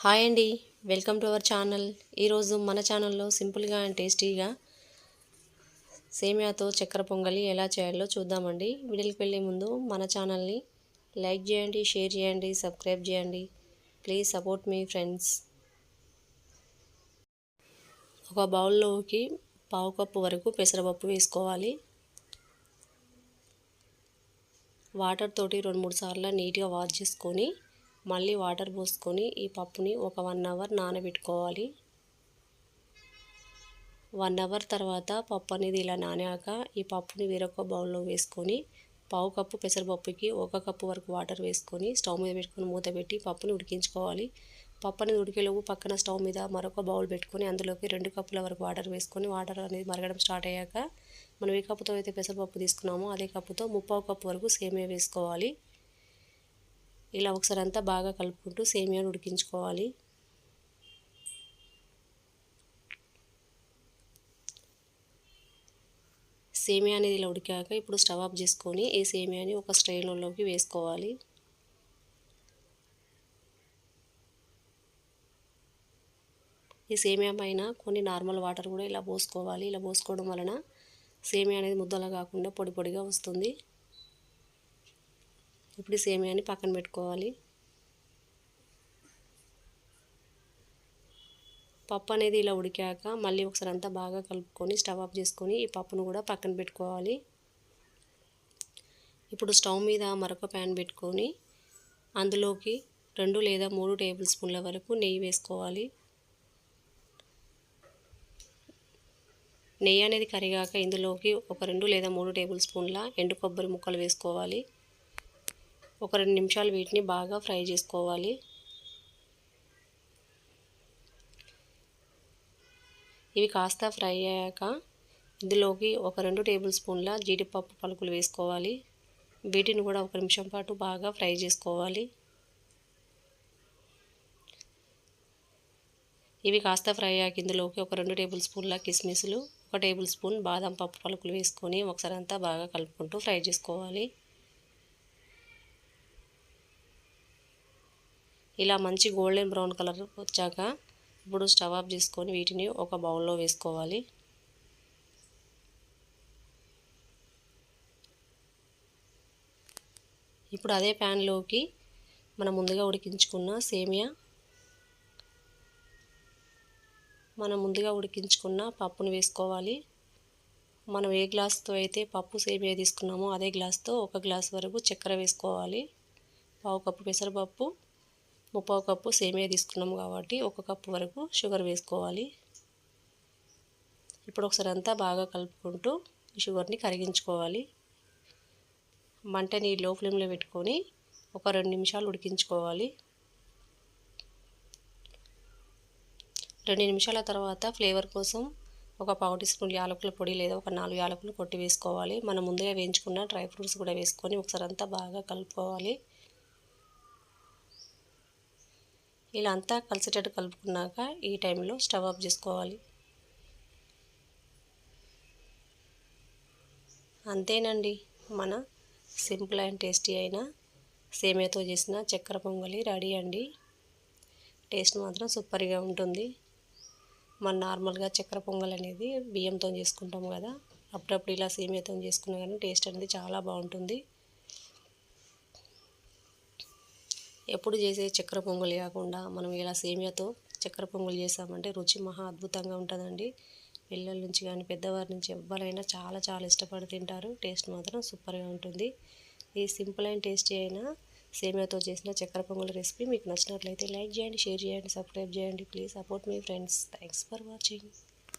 Hi అండి, welcome to our channel. ఈరోజు మన ఛానల్లో సింపుల్గా అండ్ టేస్టీగా సేమియాతో చక్కెర పొంగలి ఎలా చేయాలో చూద్దామండి. వీడియోకి వెళ్ళే ముందు మన ఛానల్ని లైక్ చేయండి, షేర్ చేయండి, సబ్స్క్రైబ్ చేయండి. Please support me friends. ఒక బౌల్లోకి పావు కప్పు వరకు పెసరపప్పు వేసుకోవాలి. వాటర్ తోటి 2-3 సార్లు నీట్గా వాష్ చేసుకొని మళ్ళీ వాటర్ పోసుకొని ఈ పప్పుని ఒక 1 అవర్ నానబెట్టుకోవాలి. 1 అవర్ తర్వాత పప్పు అనేది ఇలా నానాక ఈ పప్పుని వేరొక బౌల్లో వేసుకొని పావు కప్పు పెసరపప్పుకి 1 కప్పు వరకు వాటర్ వేసుకొని స్టవ్ మీద పెట్టుకొని మూత పెట్టి పప్పుని ఉడికించుకోవాలి. పప్పు అనేది ఉడికేలోపు పక్కన స్టవ్ మీద మరొక బౌల్ పెట్టుకొని అందులోకి 2 కప్పుల వరకు వాటర్ వేసుకొని వాటర్ అనేది మరగడం స్టార్ట్ అయ్యాక మనం ఏ కప్పుతో అయితే పెసరపప్పు తీసుకున్నామో అదే కప్పుతో 3/4 కప్పు వరకు సేమియా వేసుకోవాలి. ఇలా ఒకసారి అంతా బాగా కలుపుకుంటూ సేమియాను ఉడికించుకోవాలి. సేమియా అనేది ఇలా ఉడికాక ఇప్పుడు స్టవ్ ఆఫ్ చేసుకొని ఈ సేమియాని ఒక స్ట్రైనర్లోకి వేసుకోవాలి. ఈ సేమియా పైన కొన్ని నార్మల్ వాటర్ కూడా ఇలా పోసుకోవాలి. ఇలా పోసుకోవడం వలన సేమియా అనేది ముద్దలా కాకుండా పొడి పొడిగా వస్తుంది. ఇప్పుడు ఈ సేమియాని పక్కన పెట్టుకోవాలి. పప్పు అనేది ఇలా ఉడికాక మళ్ళీ ఒకసారి అంతా బాగా కలుపుకొని స్టవ్ ఆఫ్ చేసుకొని ఈ పప్పును కూడా పక్కన పెట్టుకోవాలి. ఇప్పుడు స్టవ్ మీద మరొక ప్యాన్ పెట్టుకొని అందులోకి 2 లేదా 3 టేబుల్ స్పూన్ల వరకు నెయ్యి వేసుకోవాలి. నెయ్యి అనేది కరిగాక ఇందులోకి ఒక 2 లేదా 3 టేబుల్ స్పూన్ల ఎండు కొబ్బరి ముక్కలు వేసుకోవాలి. ఒక 2 నిమిషాలు వీటిని బాగా ఫ్రై చేసుకోవాలి. ఇవి కాస్త ఫ్రై అయ్యాక ఇందులోకి ఒక 2 టేబుల్ స్పూన్ల జీడిపప్పు పలుకులు వేసుకోవాలి. వీటిని కూడా 1 నిమిషం పాటు బాగా ఫ్రై చేసుకోవాలి. ఇవి కాస్త ఫ్రై అయ్యాక ఇందులోకి ఒక 2 టేబుల్ స్పూన్ల కిస్మిస్లు, 1 టేబుల్ స్పూన్ బాదం పప్పు పలుకులు వేసుకొని ఒకసారి అంతా బాగా కలుపుకుంటూ ఫ్రై చేసుకోవాలి. ఇలా మంచి గోల్డెన్ బ్రౌన్ కలర్ వచ్చాక ఇప్పుడు స్టవ్ ఆఫ్ చేసుకొని వీటిని ఒక బౌల్లో వేసుకోవాలి. ఇప్పుడు అదే ప్యాన్లోకి మనం ముందుగా ఉడికించుకున్న పప్పును వేసుకోవాలి. మనం ఏ గ్లాస్తో అయితే పప్పు సేమియా తీసుకున్నామో అదే గ్లాస్తో 1 గ్లాస్ వరకు చక్కెర వేసుకోవాలి. పావు కప్పు పెసరపప్పు, 3/4 కప్పు సేమియా తీసుకున్నాము కాబట్టి 1 కప్పు వరకు షుగర్ వేసుకోవాలి. ఇప్పుడు ఒకసారి అంతా బాగా కలుపుకుంటూ ఈ షుగర్ని కరిగించుకోవాలి. మంటని లో ఫ్లేమ్లో పెట్టుకొని ఒక 2 నిమిషాలు ఉడికించుకోవాలి. 2 నిమిషాల తర్వాత ఫ్లేవర్ కోసం ఒక పావు టీ స్పూన్ యాలకుల పొడి లేదా ఒక 4 యాలకులు కొట్టి వేసుకోవాలి. మనం ముందుగా వేయించుకున్న డ్రై ఫ్రూట్స్ కూడా వేసుకొని ఒకసారి అంతా బాగా కలుపుకోవాలి. ఇలా అంతా కలిసేటట్టు కలుపుకున్నాక ఈ టైంలో స్టవ్ ఆఫ్ చేసుకోవాలి. అంతేనండి, మన సింపుల్ అండ్ టేస్టీ అయిన సేమియాతో చేసిన చక్కెర పొంగలి రెడీ అండి. టేస్ట్ మాత్రం సూపర్గా ఉంటుంది. మన నార్మల్గా చక్కెర పొంగల్ అనేది బియ్యంతో చేసుకుంటాం కదా, అప్పుడప్పుడు ఇలా సేమియాతో చేసుకున్నా కానీ టేస్ట్ అనేది చాలా బాగుంటుంది. ఎప్పుడు చేసే చక్కెర పొంగల్ కాకుండా మనం ఇలా సేమియాతో చక్కెర పొంగల్ చేసామంటే రుచి మహా అద్భుతంగా ఉంటుందండి. పిల్లల నుంచి కానీ పెద్దవారి నుంచి ఎవరైనా చాలా చాలా ఇష్టపడి తింటారు. టేస్ట్ మాత్రం సూపర్గా ఉంటుంది. ఈ సింపుల్ అండ్ టేస్టీ అయిన సేమియాతో చేసిన చక్కెర పొంగల్ రెసిపీ మీకు నచ్చినట్లయితే లైక్ చేయండి, షేర్ చేయండి, సబ్స్క్రైబ్ చేయండి. Please support me friends. Thanks for watching.